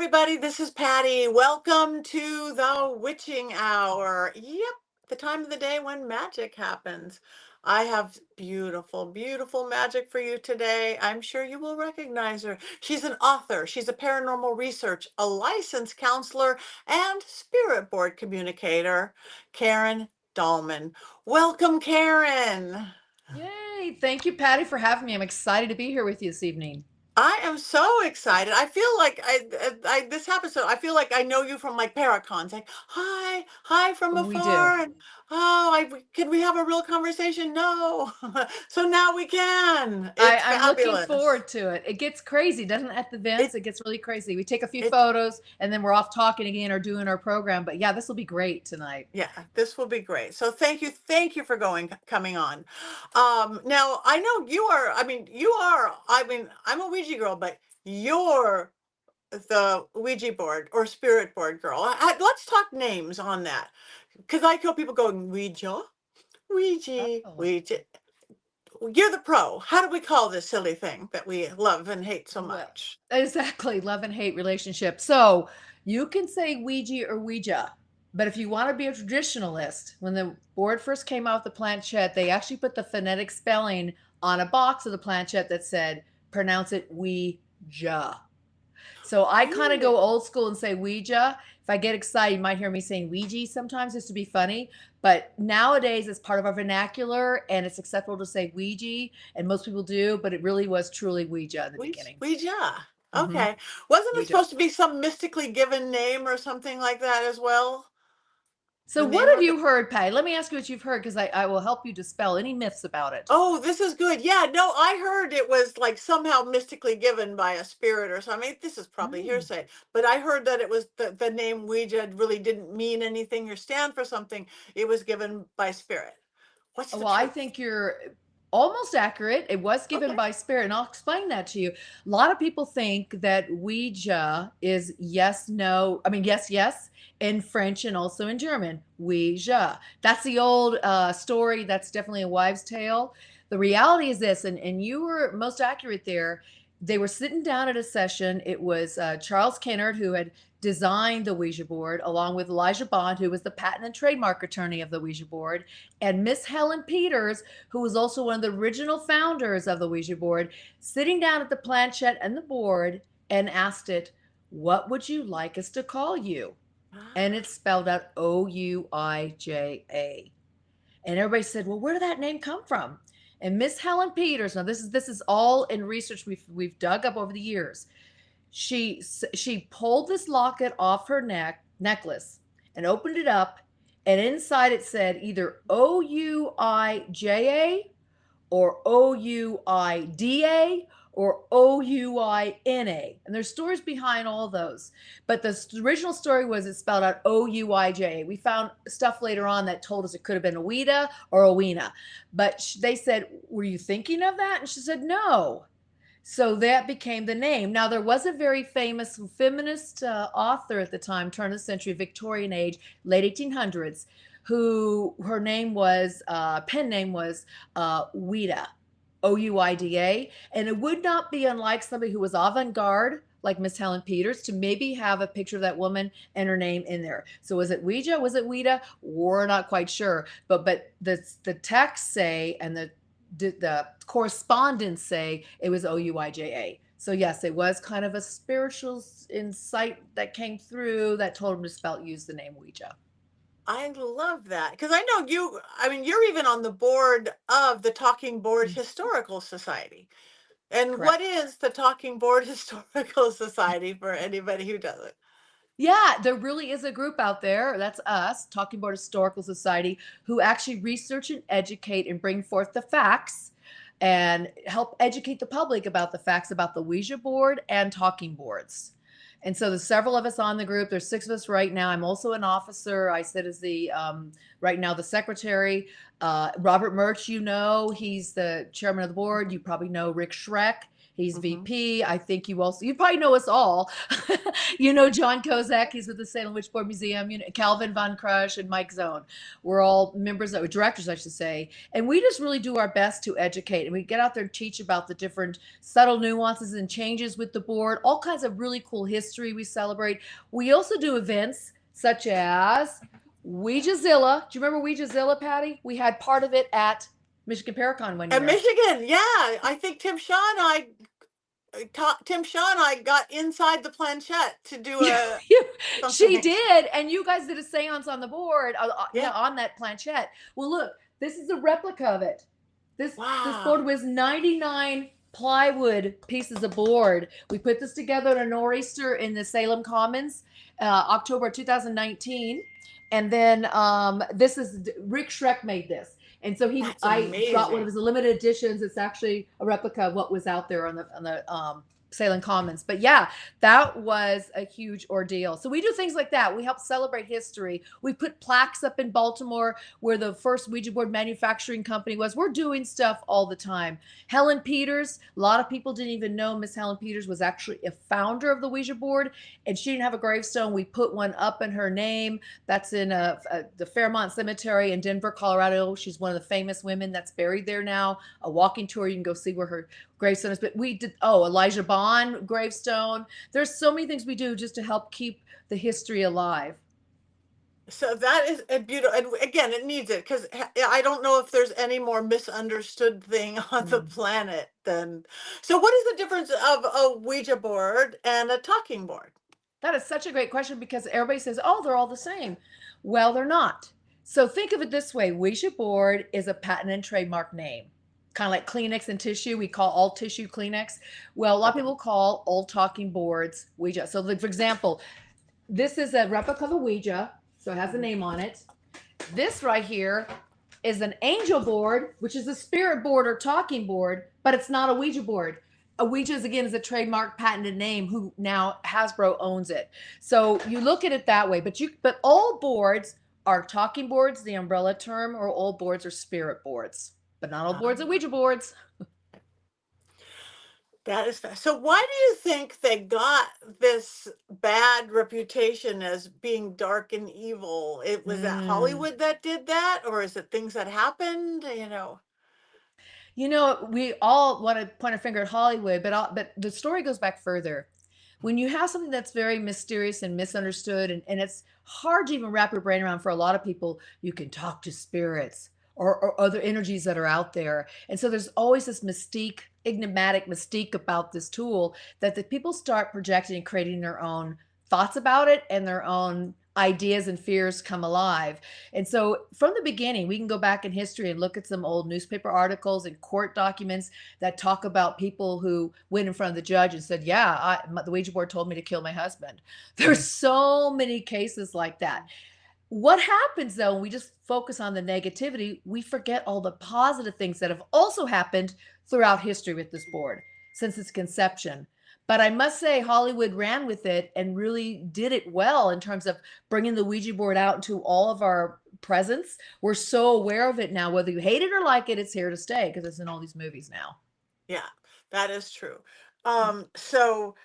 everybody. This is Patty. Welcome to the Witching Hour. Yep, the time of the day when magic happens. I have beautiful, beautiful magic for you today. I'm sure you will recognize her. She's an author, she's a paranormal research, a licensed counselor, and spirit board communicator, Karen Dahlman. Welcome, Karen. Yay. Thank you, Patty, for having me. I'm excited to be here with you this evening. I am so excited. I feel like this happens. So I feel like I know you from like Paracons. Like, hi from We do. afar, and can we have a real conversation? No, so now we can. It's I'm looking fabulous. forward to it. It gets crazy, doesn't it? At the events, It it gets really crazy. We take a few it photos and then we're off talking again or doing our program. But yeah, this will be great tonight. Yeah, this will be great. So thank you for coming on. Now I know you are. I mean, you are. I mean, I'm a Ouija girl, but you're the Ouija board or spirit board girl. Let's talk names on that. Because I kill people going, Ouija, Ouija, Oh, Ouija. You're the pro. How do we call this silly thing that we love and hate so well, much? exactly. Love and hate relationship. So you can say Ouija or Ouija. But if you want to be a traditionalist, when the board first came out with the planchette, they actually put the phonetic spelling on a box of the planchette that said, pronounce it Ouija. So I kind of Really? go old school and say Ouija. If I get excited, you might hear me saying Ouija sometimes just to be funny. But nowadays, it's part of our vernacular and it's acceptable to say Ouija, and most people do, but it really was truly Ouija in the beginning. Ouija. Mm-hmm. Okay. Wasn't it Ouija. supposed to be some mystically given name or something like that as well? So, The what name have of the you heard, Patty? Let me ask you what you've heard because I will help you dispel any myths about it. Oh, this is good. Yeah, no, I heard it was like somehow mystically given by a spirit or something. I mean, this is probably Mm. hearsay, but I heard that it was the name Ouija really didn't mean anything or stand for something. It was given by spirit. What's the Well, I truth? think you're almost accurate. It was given Okay. by spirit, and I'll explain that to you. A lot of people think that Ouija is yes, no, I mean, yes, yes, in French and also in German. Ouija. That's the old story. That's definitely a wives' tale. The reality is this, and you were most accurate there. They were sitting down at a session. It was Charles Kennard, who had designed the Ouija board, along with Elijah Bond, who was the patent and trademark attorney of the Ouija board, and Miss Helen Peters, who was also one of the original founders of the Ouija board, sitting down at the planchette and the board and asked it, "What would you like us to call you?" And it spelled out Ouija. And everybody said, "Well, where did that name come from?" And Miss Helen Peters, now this is all in research we've dug up over the years. She pulled this locket off her necklace and opened it up, and inside it said either Ouija or Ouida or Ouina. And there's stories behind all those. But the original story was it spelled out Ouija. We found stuff later on that told us it could have been Ouida or Owena. But they said, "Were you thinking of that?" And she said, "No." So that became the name. Now, there was a very famous feminist author at the time, turn of the century, Victorian age, late 1800s, who her name was, pen name was Ouida, Ouida. And it would not be unlike somebody who was avant garde, like Miss Helen Peters, to maybe have a picture of that woman and her name in there. So was it Ouija? Was it Ouida? We're not quite sure. But the texts say, and the correspondence say it was Ouija. So yes, it was kind of a spiritual insight that came through that told him to use the name Ouija. I love that because I know you. I mean, you're even on the board of the Talking Board Mm, Historical Society. And what correct. is the Talking Board Historical Society for anybody who doesn't? Yeah, there really is a group out there. That's us, Talking About Historical Society, who actually research and educate and bring forth the facts and help educate the public about the facts about the Ouija board and talking boards. And so there's several of us on the group. There's 6 of us right now. I'm also an officer. I sit as the right now the secretary. Robert Murch, he's the chairman of the board. You probably know Rick Schreck. He's Hmm. VP. I think you probably know us all. You know John Kozak, he's with the Salem Witchboard Museum. You know Calvin Von Crush and Mike Zone. We're all members of directors, I should say, and we just really do our best to educate. And we get out there and teach about the different subtle nuances and changes with the board. All kinds of really cool history we celebrate. We also do events such as Ouijazilla. Do you remember Ouijazilla, Patty? We had part of it at Michigan Paracon one And year. Michigan, yeah, I think Tim Shaw and I got inside the planchette to do a She something. did, and you guys did a seance on the board, yeah, Yeah. on that planchette. Well, look, this is a replica of it. This board Wow. was 99 plywood pieces of board. We put this together in a nor'easter in the Salem Commons, October 2019, and then this is Rick Schreck made this. And so That's I got one of amazing. his limited editions. It's actually a replica of what was out there on the Salem Commons. But yeah, that was a huge ordeal. So we do things like that. We help celebrate history. We put plaques up in Baltimore where the first Ouija board manufacturing company was. We're doing stuff all the time. Helen Peters, a lot of people didn't even know Miss Helen Peters was actually a founder of the Ouija board, and she didn't have a gravestone. We put one up in her name. That's in the Fairmont Cemetery in Denver, Colorado. She's one of the famous women that's buried there now. A walking tour, you can go see where her gravestone is. But we did, Elijah Bond gravestone. There's so many things we do just to help keep the history alive. So that is a beautiful, and again, it needs it because I don't know if there's any more misunderstood thing on the Mm. planet than. So, what is the difference of a Ouija board and a talking board? That is such a great question because everybody says, oh, they're all the same. Well, they're not. So think of it this way: Ouija board is a patent and trademark name. Kind of like Kleenex and tissue, we call all tissue Kleenex. Well, a lot of Okay. people call all talking boards Ouija. So, like, for example, this is a replica of a Ouija, so it has a Mhm. name on it. This right here is an angel board, which is a spirit board or talking board, but it's not a Ouija board. A Ouija is again is a trademark patented name who now Hasbro owns it. So you look at it that way, but all boards are talking boards, the umbrella term, or all boards are spirit boards. But not all boards are Um, Ouija boards. that is fast. So, why do you think they got this bad reputation as being dark and evil? It was that Mm. Hollywood that did that, or is it things that happened? You know, we all want to point a finger at Hollywood, but the story goes back further. When you have something that's very mysterious and misunderstood, and it's hard to even wrap your brain around for a lot of people, you can talk to spirits or other energies that are out there. And so there's always this mystique, enigmatic mystique about this tool that the people start projecting and creating their own thoughts about it, and their own ideas and fears come alive. And so from the beginning, we can go back in history and look at some old newspaper articles and court documents that talk about people who went in front of the judge and said, yeah, the Ouija board told me to kill my husband. There's so many cases like that. What happens though, when we just focus on the negativity, we forget all the positive things that have also happened throughout history with this board since its conception. But I must say, Hollywood ran with it and really did it well in terms of bringing the Ouija board out into all of our presence. We're so aware of it now, whether you hate it or like it, it's here to stay because it's in all these movies now. Yeah, that is true. So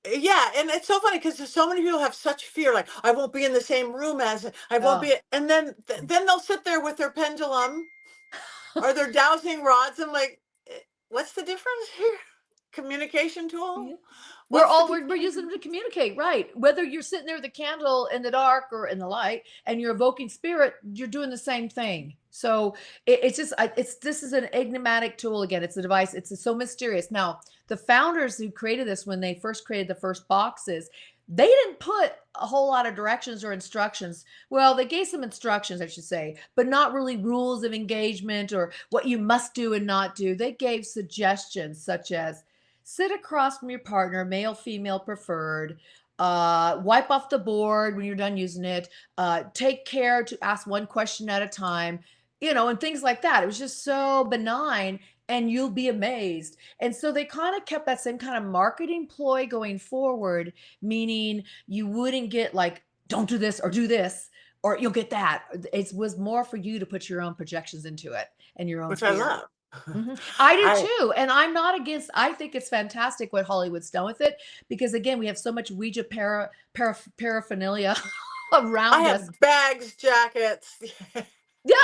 yeah, and it's so funny because so many people have such fear, like I won't be in the same room as it, I won't Oh. be, and then they'll sit there with their pendulum or their dowsing rods. And like, what's the difference here? Communication Yeah. tool. We're What's the all we're difference? using them to communicate, right? Whether you're sitting there with a candle in the dark or in the light, and you're evoking spirit, you're doing the same thing. So it's just it's this is an enigmatic tool again. It's a device. It's so mysterious. Now, the founders who created this when they first created the first boxes, they didn't put a whole lot of directions or instructions. Well, they gave some instructions, I should say, but not really rules of engagement or what you must do and not do. They gave suggestions such as sit across from your partner, male, female preferred. Wipe off the board when you're done using it. Take care to ask one question at a time, and things like that. It was just so benign, and you'll be amazed. And so they kind of kept that same kind of marketing ploy going forward, meaning you wouldn't get like, don't do this or do this, or you'll get that. It was more for you to put your own projections into it and your own Which I fear. love. I do I too, and I'm not against. I think it's fantastic what Hollywood's done with it because again, we have so much Ouija paraphernalia I around us. have bags, jackets. Yeah,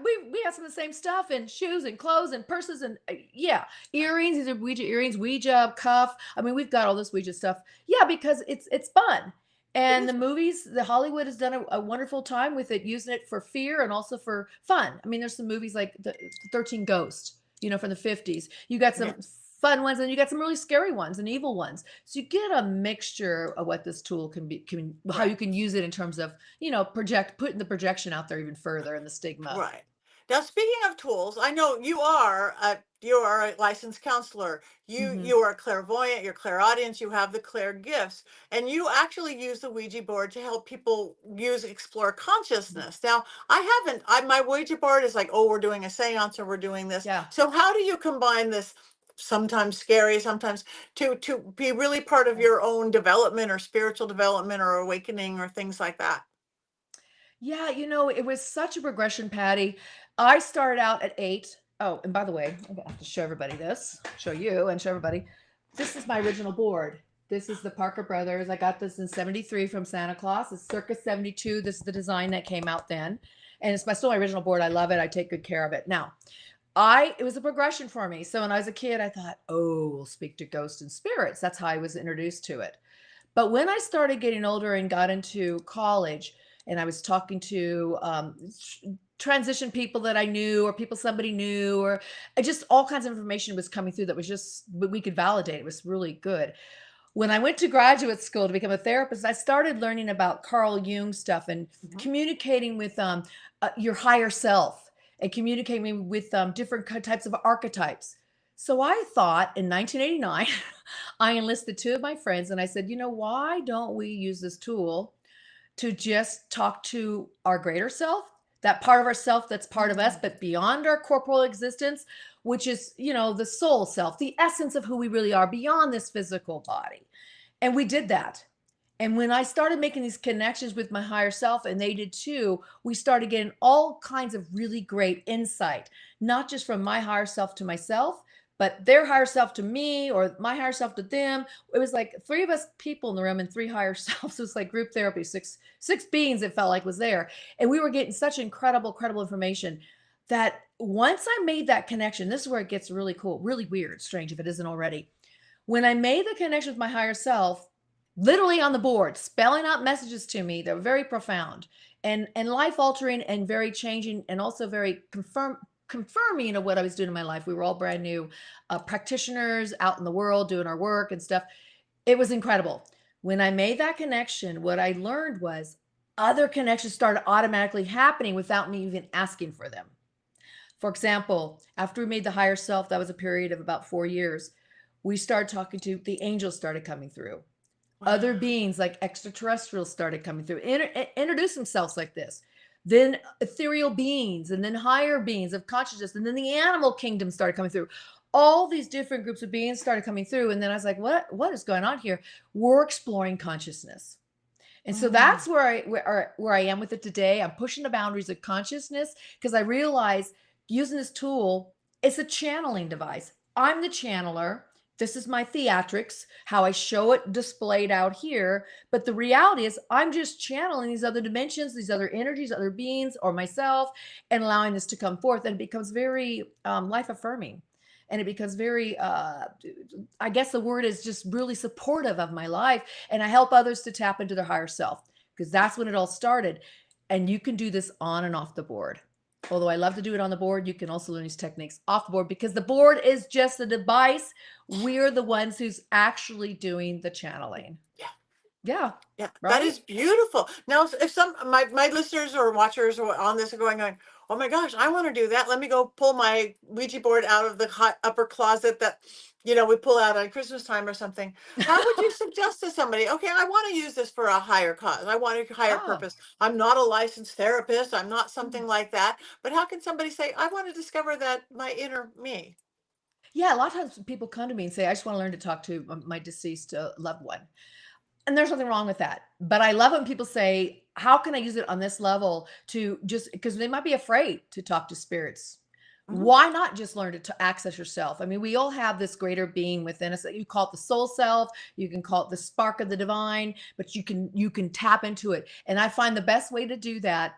we have some of the same stuff and shoes and clothes and purses and yeah, earrings. These are Ouija earrings, Ouija cuff. I mean, we've got all this Ouija stuff. Yeah, because it's fun. It And the is. movies, the Hollywood has done a wonderful time with it, using it for fear and also for fun. I mean, there's some movies like the 13 Ghost, from the 50s. You got some Yes. fun ones and you got some really scary ones and evil ones. So you get a mixture of what this tool how you Right. can use it in terms of putting the projection out there even further and the stigma. Right. Now, speaking of tools, I know you are a licensed counselor. You Hmm. you are clairvoyant, you're clairaudient, you have the clair gifts, and you actually use the Ouija board to help people explore consciousness. Now, my Ouija board is like, oh, we're doing a seance or we're doing this. Yeah. So how do you combine this sometimes scary, sometimes to be really part of Yeah. your own development or spiritual development or awakening or things like that? Yeah, it was such a progression, Patty. I started out at 8. Oh, and by the way, I'm gonna have to show everybody this, show you and show everybody. This is my original board. This is the Parker Brothers. I got this in 73 from Santa Claus. It's circa 72. This is the design that came out then. And it's still my original board. I love it. I take good care of it. Now, it was a progression for me. So when I was a kid, I thought, oh, we'll speak to ghosts and spirits. That's how I was introduced to it. But when I started getting older and got into college, and I was talking to transition people that I knew, or people somebody knew, or just all kinds of information was coming through that was just we could validate. It was really good. When I went to graduate school to become a therapist, I started learning about Carl Jung stuff and Mhm. communicating with your higher self and communicating with different types of archetypes. So I thought in 1989, I enlisted two of my friends and I said, why don't we use this tool to just talk to our greater self, that part of ourself that's part of us, Mm. but beyond our corporal existence, which is, the soul self, the essence of who we really are beyond this physical body. And we did that. And when I started making these connections with my higher self, and they did too, we started getting all kinds of really great insight, not just from my higher self to myself, but their higher self to me or my higher self to them. It was like three of us people in the room and three higher selves. It was like group therapy, six beings it felt like was there. And we were getting such incredible information that once I made that connection, this is where it gets really cool, really weird, strange if it isn't already. When I made the connection with my higher self, literally on the board, spelling out messages to me that were very profound and life altering and very changing and also very confirming of what I was doing in my life. We were all brand new practitioners out in the world doing our work and stuff. It was incredible. When I made that connection, what I learned was other connections started automatically happening without me even asking for them. For example, after we made the higher self, that was a period of about 4 years. We started talking to the angels, started coming through. Other Wow. beings like extraterrestrials started coming through, introduce themselves like this. Then ethereal beings, and then higher beings of consciousness, and then the animal kingdom started coming through. All these different groups of beings started coming through, and then I was like, what is going on here? We're exploring consciousness. And so Mm. that's where I am with it today. I'm pushing the boundaries of consciousness because I realize using this tool, it's a channeling device. I'm the channeler. This is my theatrics, how I show it displayed out here. But the reality is, I'm just channeling these other dimensions, these other energies, other beings, or myself, and allowing this to come forth. And it becomes very life affirming. And it becomes very, I guess the word is just really supportive of my life. And I help others to tap into their higher self because that's when it all started. And you can do this on and off the board. Although I love to do it on the board, you can also learn these techniques off the board because the board is just a device. We're the ones who's actually doing the channeling. Yeah. Yeah, Yeah, that right? is beautiful. Now, if some my listeners or watchers or on this are going, oh my gosh, I want to do that. Let me go pull my Ouija board out of the hot upper closet that we pull out at Christmas time or something. How would you suggest to somebody? Okay, I want to use this for a higher cause. I want a higher Oh. purpose. I'm not a licensed therapist. I'm not Mm. something like that. But how can somebody say, I want to discover that my inner me? Yeah, a lot of times people come to me and say, I just want to learn to talk to my deceased loved one. And there's nothing wrong with that. But I love when people say, how can I use it on this level to just because they might be afraid to talk to spirits. Mhm, Why not just learn to access yourself? I mean, we all have this greater being within us that you call it the soul self, you can call it the spark of the divine, but you can tap into it. And I find the best way to do that,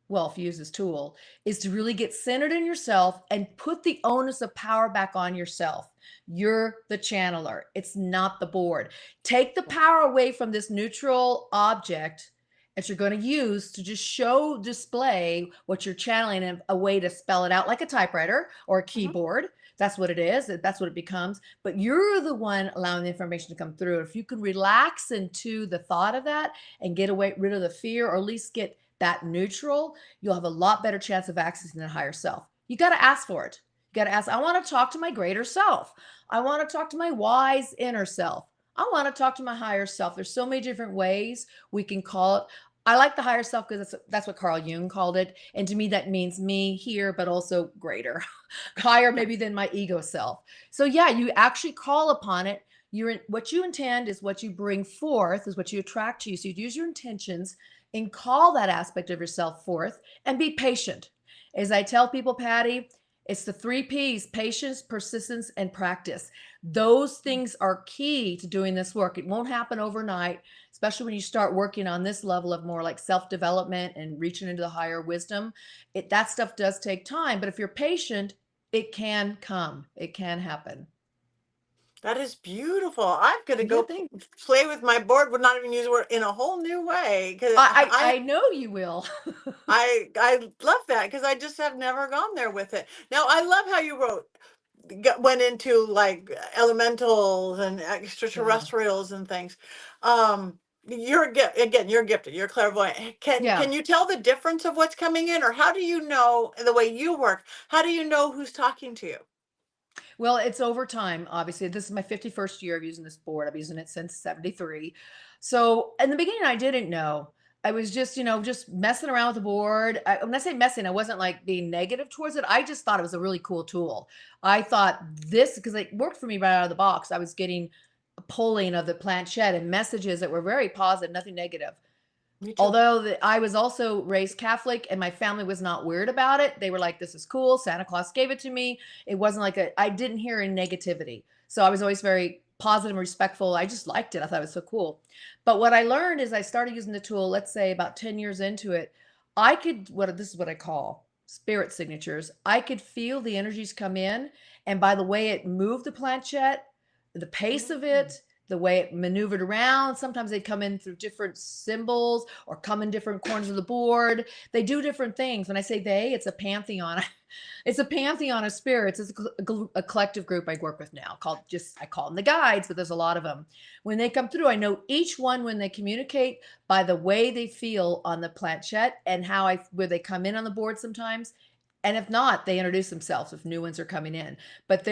well, if you use this tool, is to really get centered in yourself and put the onus of power back on yourself. You're the channeler, it's not the board. Take the power away from this neutral object that you're going to use to just show, display what you're channeling and a way to spell it out like a typewriter or a mhm. keyboard. That's what it is. That's what it becomes. But you're the one allowing the information to come through. If you can relax into the thought of that and get away rid of the fear, or at least get that neutral, you'll have a lot better chance of accessing that higher self. You got to ask for it. You got to ask, I want to talk to my greater self. I want to talk to my wise inner self. I want to talk to my higher self. There's so many different ways we can call it. I like the higher self because that's what Carl Jung called it. And to me, that means me here, but also greater, higher Yeah. maybe than my ego self. So yeah, you actually call upon it. What you intend is what you bring forth, is what you attract to you. So you use your intentions and call that aspect of yourself forth and be patient. As I tell people, Patty, it's the 3 P's: patience, persistence, and practice. Those things are key to doing this work. It won't happen overnight, especially when you start working on this level of more like self development and reaching into the higher wisdom. That stuff does take time, but if you're patient, it can come, it can happen. That is beautiful. I'm gonna Yeah, go thank play with my board, would not even use the word, in a whole new way, because I know you will. I love that because I just have never gone there with it. Now I love how you went into like elementals and Yeah. extraterrestrials and things. Again, you're gifted. You're clairvoyant. Can Yeah. you tell the difference of what's coming in, or how do you know the way you work? How do you know who's talking to you? Well, it's over time. Obviously, this is my 51st year of using this board. I've been using it since 73. So in the beginning, I didn't know. I was just, just messing around with the board. When I say messing, I wasn't like being negative towards it. I just thought it was a really cool tool. I thought this, because it worked for me right out of the box. I was getting a polling of the planchette and messages that were very positive, nothing negative. Me too. Although I was also raised Catholic and my family was not weird about it. They were like, this is cool. Santa Claus gave it to me. It wasn't like I didn't hear any negativity. So I was always very positive and respectful. I just liked it. I thought it was so cool. But what I learned is I started using the tool, let's say about 10 years into it, this is what I call spirit signatures. I could feel the energies come in. And by the way it moved the planchette, the pace of Mm. it, the way it maneuvered around. Sometimes they'd come in through different symbols or come in different corners of the board. They do different things. When I say they, it's a pantheon. It's a pantheon of spirits. It's a collective group I work with now called I call them the guides, but there's a lot of them. When they come through, I know each one when they communicate by the way they feel on the planchette and where they come in on the board sometimes. And if not, they introduce themselves if new ones are coming in. But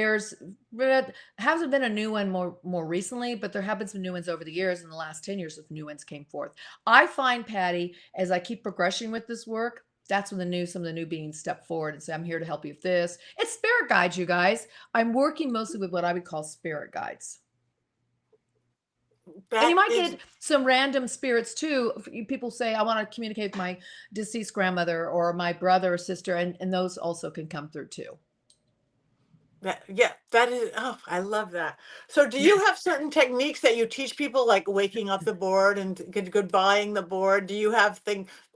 hasn't been a new one more recently, but there have been some new ones over the years. In the last 10 years, if new ones came forth. I find, Patty, as I keep progressing with this work, that's when some of the new beings step forward and say, I'm here to help you with this. It's spirit guides, you guys. I'm working mostly with what I would call spirit guides. And you That might is get some random spirits too. People say, I want to communicate with my deceased grandmother or my brother or sister, and those also can come through too. yeah, that is, oh, I love that. So do you have certain techniques that you teach people, like waking up the board and goodbying the board? Do you have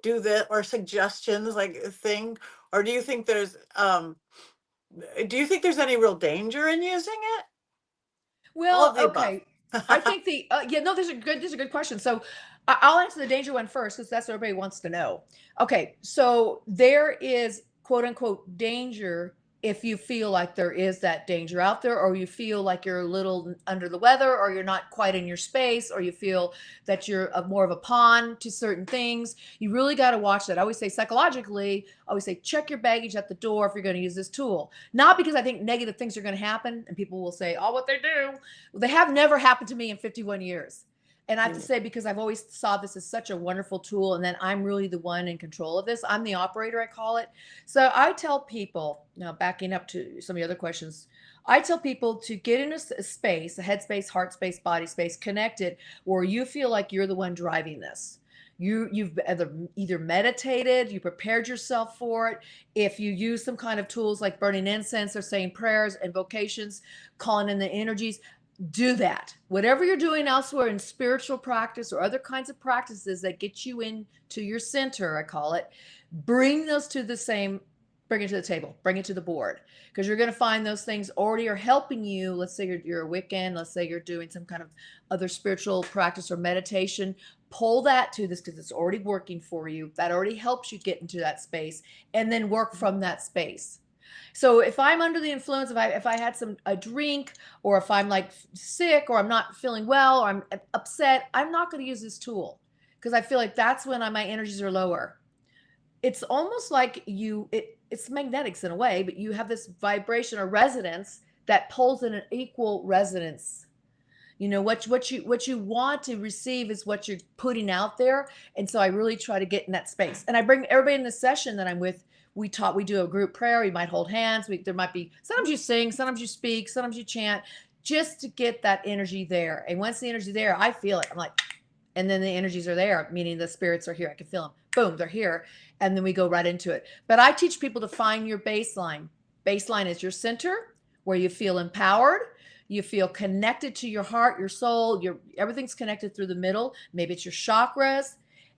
do that, or suggestions like a thing? Or do you think there's any real danger in using it? All Well, of the above. okay. I think yeah, no, there's a good question. So I'll answer the danger one first because that's what everybody wants to know. Okay, so there is quote unquote danger if you feel like there is that danger out there, or you feel like you're a little under the weather, or you're not quite in your space, or you feel that you're more of a pawn to certain things. You really got to watch that. I always say psychologically, I always say check your baggage at the door if you're going to use this tool. Not because I think negative things are going to happen and people will say, oh, what they do. Well, they have never happened to me in 51 years. And I have to Mm. say, because I've always saw this as such a wonderful tool, and then I'm really the one in control of this. I'm the operator, I call it. So I tell people, now backing up to some of the other questions, I tell people to get in a space, a head space, heart space, body space, connected, where you feel like you're the one driving this. You've either meditated, you prepared yourself for it. If you use some kind of tools like burning incense or saying prayers, invocations, calling in the energies, do that. Whatever you're doing elsewhere in spiritual practice or other kinds of practices that get you into your center, I call it, bring those to the same, bring it to the table, bring it to the board, because you're going to find those things already are helping you. Let's say you're a Wiccan, let's say you're doing some kind of other spiritual practice or meditation. Pull that to this because it's already working for you. That already helps you get into that space, and then work from that space. So if I'm under the influence, if I had a drink, or if I'm like sick, or I'm not feeling well, or I'm upset, I'm not going to use this tool because I feel like that's when my energies are lower. It's almost like it's magnetics in a way, but you have this vibration or resonance that pulls in an equal resonance. What you want to receive is what you're putting out there. And so I really try to get in that space, and I bring everybody in the session that I'm with. We do a group prayer. We might hold hands. There might be, sometimes you sing, sometimes you speak, sometimes you chant, just to get that energy there. And once the energy there, I feel it. I'm like, and then the energies are there, meaning the spirits are here. I can feel them. Boom, they're here. And then we go right into it. But I teach people to find your baseline. Baseline is your center, where you feel empowered, you feel connected to your heart, your soul, everything's connected through the middle. Maybe it's your chakras,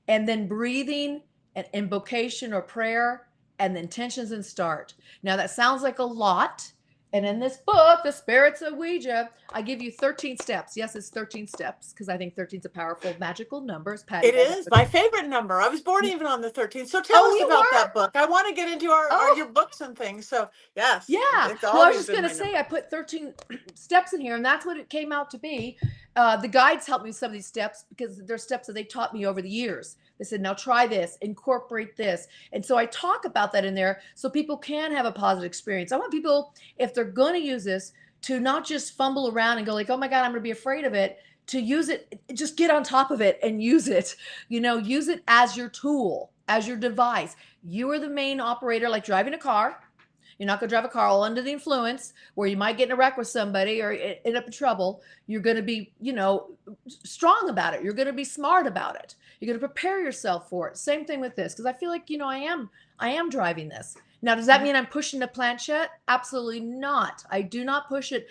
and then breathing and invocation or prayer, and then intentions and start. Now that sounds like a lot. And in this book, The Spirits of Ouija, I give you 13 steps. Yes, it's 13 steps because I think 13 is a powerful, magical number. As Patty It does. is my favorite number. I was born even on the 13th. So tell Oh, us you about that were? book. I want to get into your Oh, books and things. So yes, yeah. it's Well, I was always just been going to my say, number. I put 13 steps in here, and that's what it came out to be. The guides helped me with some of these steps because they're steps that they taught me over the years. They said, now try this, incorporate this. And so I talk about that in there so people can have a positive experience. I want people, if they're going to use this, to not just fumble around and go like, oh my God, I'm going to be afraid of it. To use it, just get on top of it and use it. Use it as your tool, as your device. You are the main operator, like driving a car. You're not going to drive a car all under the influence where you might get in a wreck with somebody or end up in trouble. You're going to be, strong about it. You're going to be smart about it. You're going to prepare yourself for it. Same thing with this, because I feel like, I am driving this. Now, does that Mhm. mean I'm pushing the planchette? Absolutely not. I do not push it.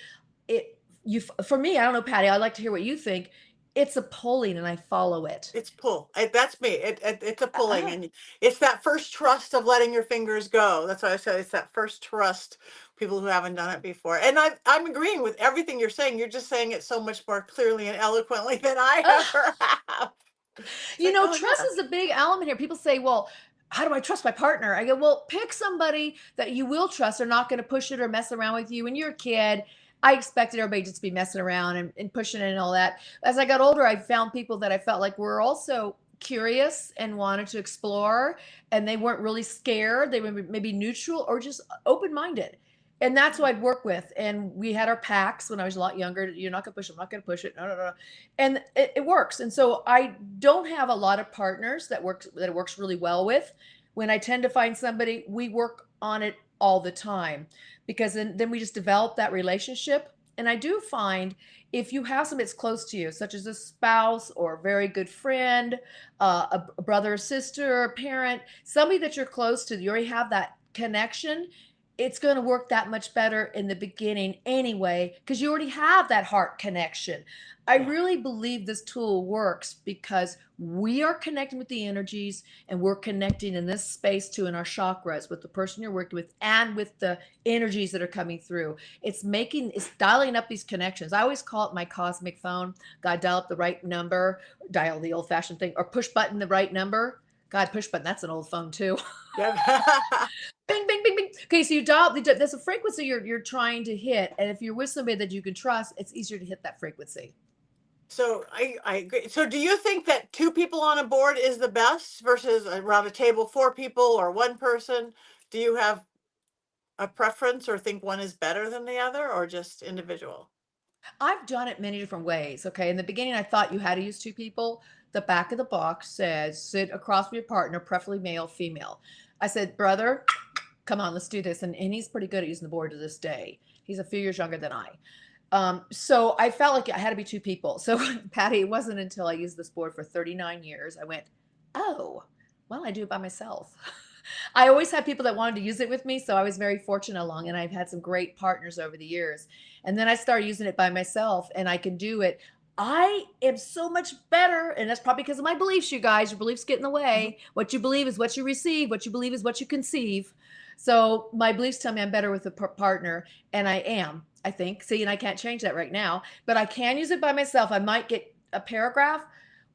For me, I don't know, Patty, I'd like to hear what you think. It's a pulling and I follow it. It's pull. That's me. It's a pulling, Uh-uh. and it's that first trust of letting your fingers go. That's why I said it's that first trust. People who haven't done it before, and I'm agreeing with everything you're saying. You're just saying it so much more clearly and eloquently than I ever have. It's like, oh Trust yeah, is a big element here. People say, well, how do I trust my partner? I go, well, pick somebody that you will trust. They're not going to push it or mess around with you. When you're a kid, I expected everybody just to be messing around and pushing it and all that. As I got older, I found people that I felt like were also curious and wanted to explore, and they weren't really scared. They were maybe neutral or just open minded. And that's who I'd work with. And we had our packs when I was a lot younger. You're not going to push it. I'm not going to push it. No, no, no. And it works. And so I don't have a lot of partners that it works really well with. When I tend to find somebody, we work on it all the time because then we just develop that relationship. And I do find if you have somebody that's close to you, such as a spouse or a very good friend, a brother or sister, a parent, somebody that you're close to, you already have that connection, it's going to work that much better in the beginning anyway, because you already have that heart connection. I yeah. really believe this tool works because we are connecting with the energies, and we're connecting in this space too, in our chakras, with the person you're working with and with the energies that are coming through. It's dialing up these connections. I always call it my cosmic phone. God, dial up the right number, dial the old fashioned thing, or push button the right number. God, push button, that's an old phone too. Yeah. Bing, bing, bing, bing. Okay, so you dial. There's a frequency you're trying to hit, and if you're with somebody that you can trust, it's easier to hit that frequency. So I agree. So do you think that two people on a board is the best versus around a table, four people or one person? Do you have a preference or think one is better than the other or just individual? I've done it many different ways. Okay, in the beginning, I thought you had to use two people. The back of the box says sit across from your partner, preferably male, female. I said, brother, come on, let's do this. And he's pretty good at using the board to this day. He's a few years younger than I. So I felt like I had to be two people. So Patty, it wasn't until I used this board for 39 years. I went, Oh, well, I do it by myself. I always had people that wanted to use it with me, so I was very fortunate along, and I've had some great partners over the years. And then I started using it by myself, and I can do it. I am so much better, and that's probably because of my beliefs, you guys. Your beliefs get in the Mhm. way. What you believe is what you receive. What you believe is what you conceive. So my beliefs tell me I'm better with a partner, and I am, I think. See, and I can't change that right now, but I can use it by myself. I might get a paragraph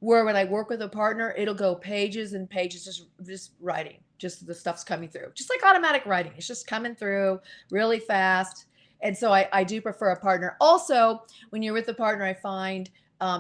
where when I work with a partner, it'll go pages and pages, just writing, just the stuff's coming through, just like automatic writing. It's just coming through really fast. And so I do prefer a partner. Also, when you're with a partner, I find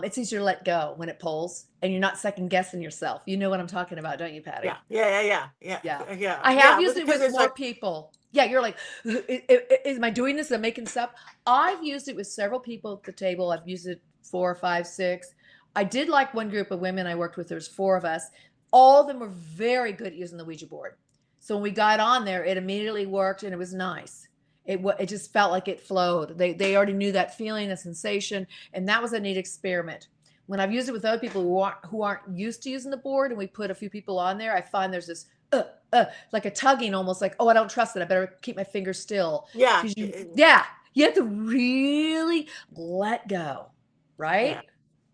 it's easier to let go when it pulls, and you're not second guessing yourself. You know what I'm talking about, don't you, Yeah, Patty? yeah, yeah, yeah, Yeah. yeah, yeah, I have yeah. used it Because with it's more like, people. Yeah, you're like, am I doing this? Am I making stuff? I've used it with several people at the table. I've used it four, five, six. I did like one group of women I worked with. There was four of us. All of them were very good at using the Ouija board. So when we got on there, it immediately worked and it was nice. It just felt like it flowed. They already knew that feeling, the sensation, and that was a neat experiment. When I've used it with other people who aren't used to using the board, and we put a few people on there, I find there's this like a tugging, almost like, oh, I don't trust it. I better keep my fingers still. yeah, Because yeah, you have to really let go, yeah. right?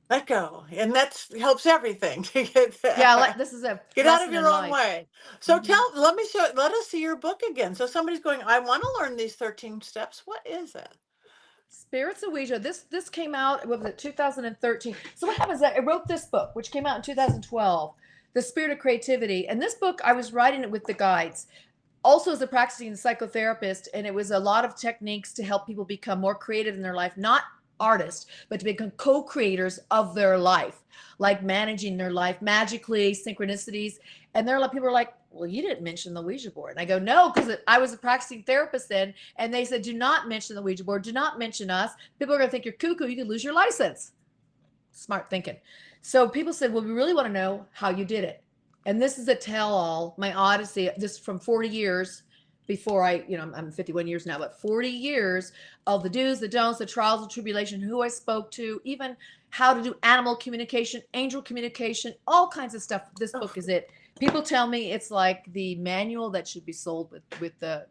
Let go, and that's helps everything to get Yeah, this is a get out of lesson in your own life. way. So Hmm. let us see your book again. So somebody's going, I want to learn these 13 steps. What is it? Spirits of Ouija. This came out, what was it, 2013. So what happens is that I wrote this book, which came out in 2012, The Spirit of Creativity. And this book, I was writing it with the guides. Also as a practicing psychotherapist, and it was a lot of techniques to help people become more creative in their life, not artists, but to become co-creators of their life, like managing their life magically, synchronicities. And there are a lot of people are like, well, you didn't mention the Ouija board. And I go, no, because I was a practicing therapist then, and they said, do not mention the Ouija board, do not mention us. People are going to think you're cuckoo, you could lose your license. Smart thinking. So people said, well, we really want to know how you did it. And this is a tell all, my odyssey, this from 40 years before I'm 51 years now, but 40 years of the do's, the don'ts, the trials, the tribulation, who I spoke to, even how to do animal communication, angel communication, all kinds of stuff. This Oh, book is it. People tell me it's like the manual that should be sold with the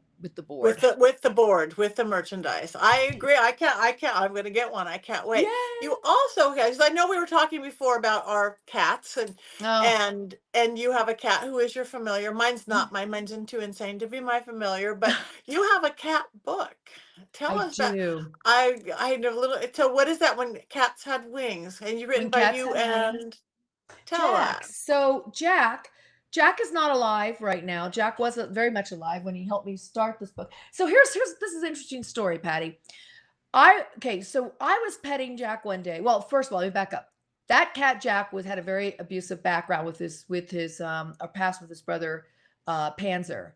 board. with the board, with the merchandise. I agree. I can't, I'm gonna get one. I can't wait. Yay! You also, guys, I know we were talking before about our cats, Oh, and you have a cat who is your familiar. Mine's not mine. Mine's too insane to be my familiar, but you have a cat book. Tell I us that. do. I know a little. So what is that, when cats had wings? And you written When by cats you, had wings. and tell Jack. us. So Jack is not alive right now. Jack was very much alive when he helped me start this book. So here's this is an interesting story, Patty. So I was petting Jack one day. Well, first of all, let me back up. That cat Jack was had a very abusive background with his a past with his brother Panzer.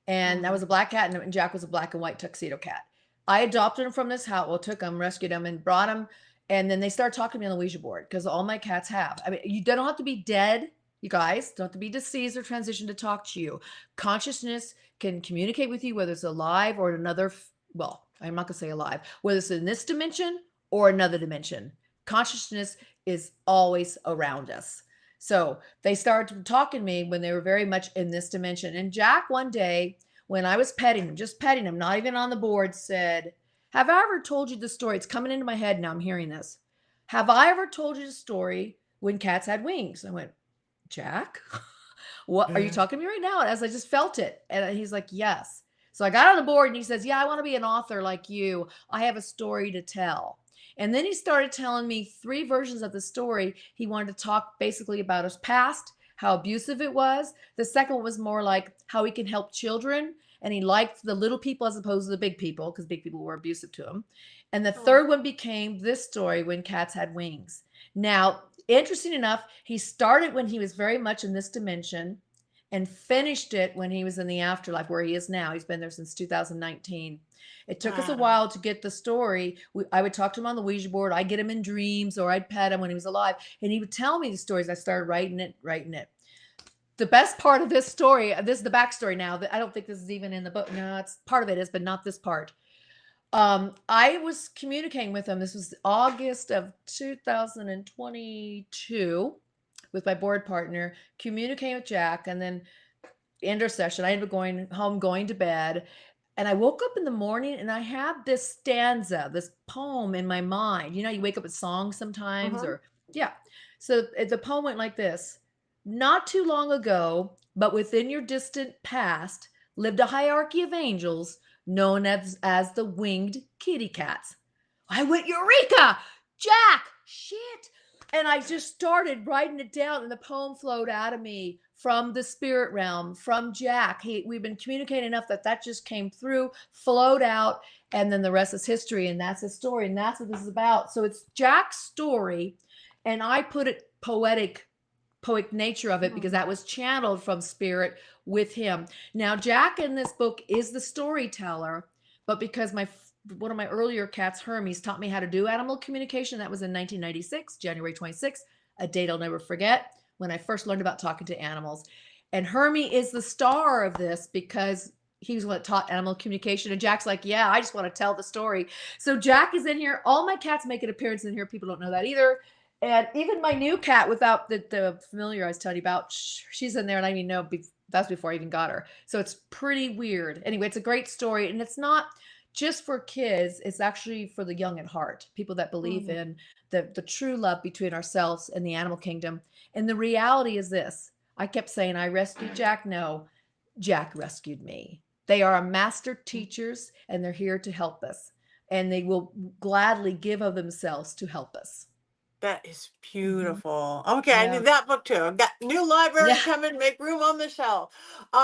And that was a Mm. black cat, and Jack was a black and white tuxedo cat. I adopted him from this house, well, took him, rescued him, and brought him. And then they started talking to me on the Ouija board because all my cats have. I mean, you don't have to be dead, you guys. Don't have to be deceased or transitioned to talk to you. Consciousness can communicate with you, whether it's alive or another. Well, I'm not gonna say alive, whether it's in this dimension or another dimension. Consciousness is always around us. So they started talking to me when they were very much in this dimension. And Jack, one day, when I was petting him, just petting him, not even on the board, said, have I ever told you the story? It's coming into my head now. I'm hearing this. Have I ever told you the story when cats had wings? I went, Jack, what are you Yeah. talking to me right now? As I just felt it. And he's like, yes. So I got on the board and he says, yeah, I want to be an author like you. I have a story to tell. And then he started telling me three versions of the story. He wanted to talk basically about his past, how abusive it was. The second one was more like how he can help children. And he liked the little people as opposed to the big people because big people were abusive to him. And the Oh. third one became this story, When Cats Had Wings. Now, interesting enough, he started when he was very much in this dimension and finished it when he was in the afterlife where he is now. He's been there since 2019. It took us a Wow. while to get the story. I would talk to him on the Ouija board. I'd get him in dreams or I'd pet him when he was alive. And he would tell me the stories. I started writing it. The best part of this story, this is the backstory now. That I don't think this is even in the book. No, it's part of it is, but not this part. I was communicating with him. This was August of 2022 with my board partner, communicating with Jack, and then end our session. I ended up going home, going to bed. And I woke up in the morning and I had this stanza, this poem in my mind. You wake up with songs sometimes, Mm-hmm. or yeah. So the poem went like this: Not too long ago, but within your distant past, lived a hierarchy of angels known as the winged kitty cats. I went, Eureka! Jack! Shit! And I just started writing it down, and the poem flowed out of me from the spirit realm, from Jack. We've been communicating enough that just came through, flowed out, and then the rest is history. And that's his story, and that's what this is about. So it's Jack's story, and I put it poetic nature of it because that was channeled from spirit with him. Now, Jack in this book is the storyteller, but because one of my earlier cats, Hermes, taught me how to do animal communication. That was in 1996, January 26th, a date I'll never forget, when I first learned about talking to animals. And Hermie is the star of this because he was what taught animal communication. And Jack's like, yeah, I just want to tell the story. So Jack is in here. All my cats make an appearance in here. People don't know that either. And even my new cat, without the familiar I was telling you about, she's in there, and I didn't know that's before I even got her. So it's pretty weird. Anyway, it's a great story, and it's not just for kids. It's actually for the young at heart, people that believe Mm-hmm. in the true love between ourselves and the animal kingdom. And the reality is this: I kept saying, I rescued Jack. No, Jack rescued me. They are master teachers, and they're here to help us, and they will gladly give of themselves to help us. That is Mhm. beautiful. Okay, I Yeah. need that book too. I've got new library Yeah. coming, make room on the shelf.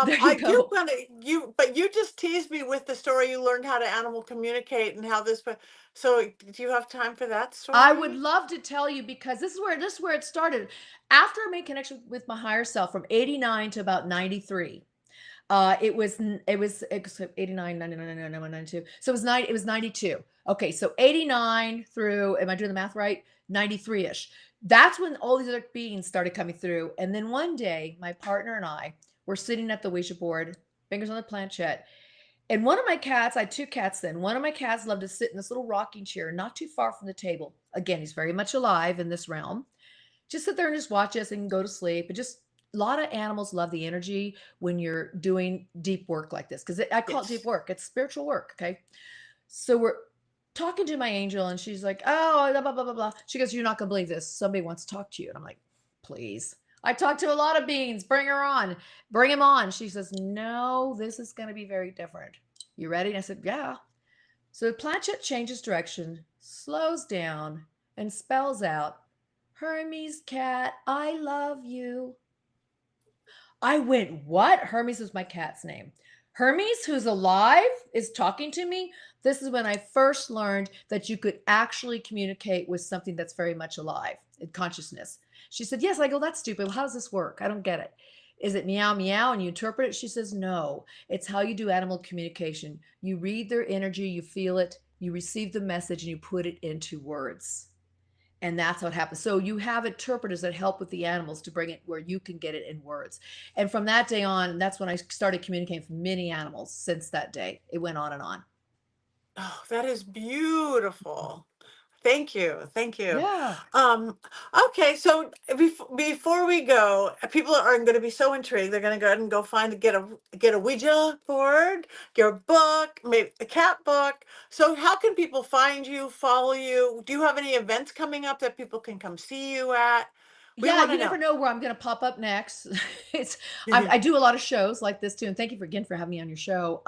There you I do go. want to but you just teased me with the story you learned how to animal communicate and how this. So, do you have time for that I would story? love to tell you because this is where it started. After I made connection with my higher self from 89 to about 93. It was 89, 99, 91, 92. So it was 92. Okay, so 89 through, am I doing the math right? 93-ish. That's when all these other beings started coming through. And then one day, my partner and I were sitting at the Ouija board, fingers on the planchette. And one of my cats, I had two cats then. One of my cats loved to sit in this little rocking chair not too far from the table. Again, he's very much alive in this realm. Just sit there and just watch us and go to sleep. And just a lot of animals love the energy when you're doing deep work like this, because I call it deep Yes. work. It's spiritual work. Okay. So we're talking to my angel, and she's like, oh, blah, blah, blah, blah, blah. She goes, you're not going to believe this. Somebody wants to talk to you. And I'm like, please. I talked to a lot of beings. Bring her on. Bring him on. She says, no, this is going to be very different. You ready? And I said, yeah. So the planchette changes direction, slows down, and spells out, Hermes cat, I love you. I went, what? Hermes was my cat's name. Hermes, who's alive, is talking to me. This is when I first learned that you could actually communicate with something that's very much alive in consciousness. She said, yes. I go, that's stupid. Well, how does this work? I don't get it. Is it meow, meow, and you interpret it? She says, no. It's how you do animal communication. You read their energy, you feel it, you receive the message, and you put it into words. And that's what happens. So you have interpreters that help with the animals to bring it where you can get it in words. And from that day on, that's when I started communicating with many animals. Since that day, it went on and on. Oh, that is beautiful. Thank you. Thank you. Yeah. Um, okay, so before we go, people are going to be so intrigued. They're going to go ahead and go get a Ouija board, your book, maybe a cat book. So how can people find you, follow you? Do you have any events coming up that people can come see you at? We Yeah, want you to never know. know where I'm going to pop up next. I do a lot of shows like this too, and thank you again for having me on your show.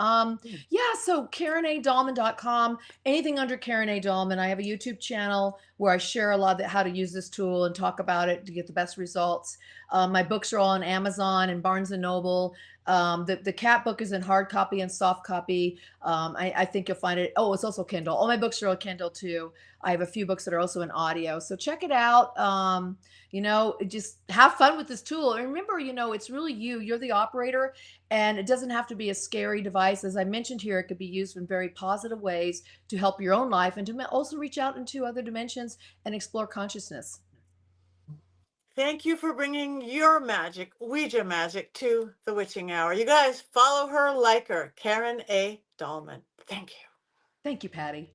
Yeah, so KarenADahlman.com, anything under Karen A. Dahlman. I have a YouTube channel where I share a lot of how to use this tool and talk about it to get the best results. My books are all on Amazon and Barnes and Noble. The cat book is in hard copy and soft copy. I think you'll find it. Oh, it's also Kindle. All my books are on Kindle too. I have a few books that are also in audio. So check it out. Just have fun with this tool. And remember, it's really you're the operator, and it doesn't have to be a scary device. As I mentioned here, it could be used in very positive ways to help your own life and to also reach out into other dimensions and explore consciousness. Thank you for bringing your magic, Ouija magic, to the witching hour. You guys follow her, like her, Karen A. Dahlman. Thank you. Thank you, Patty.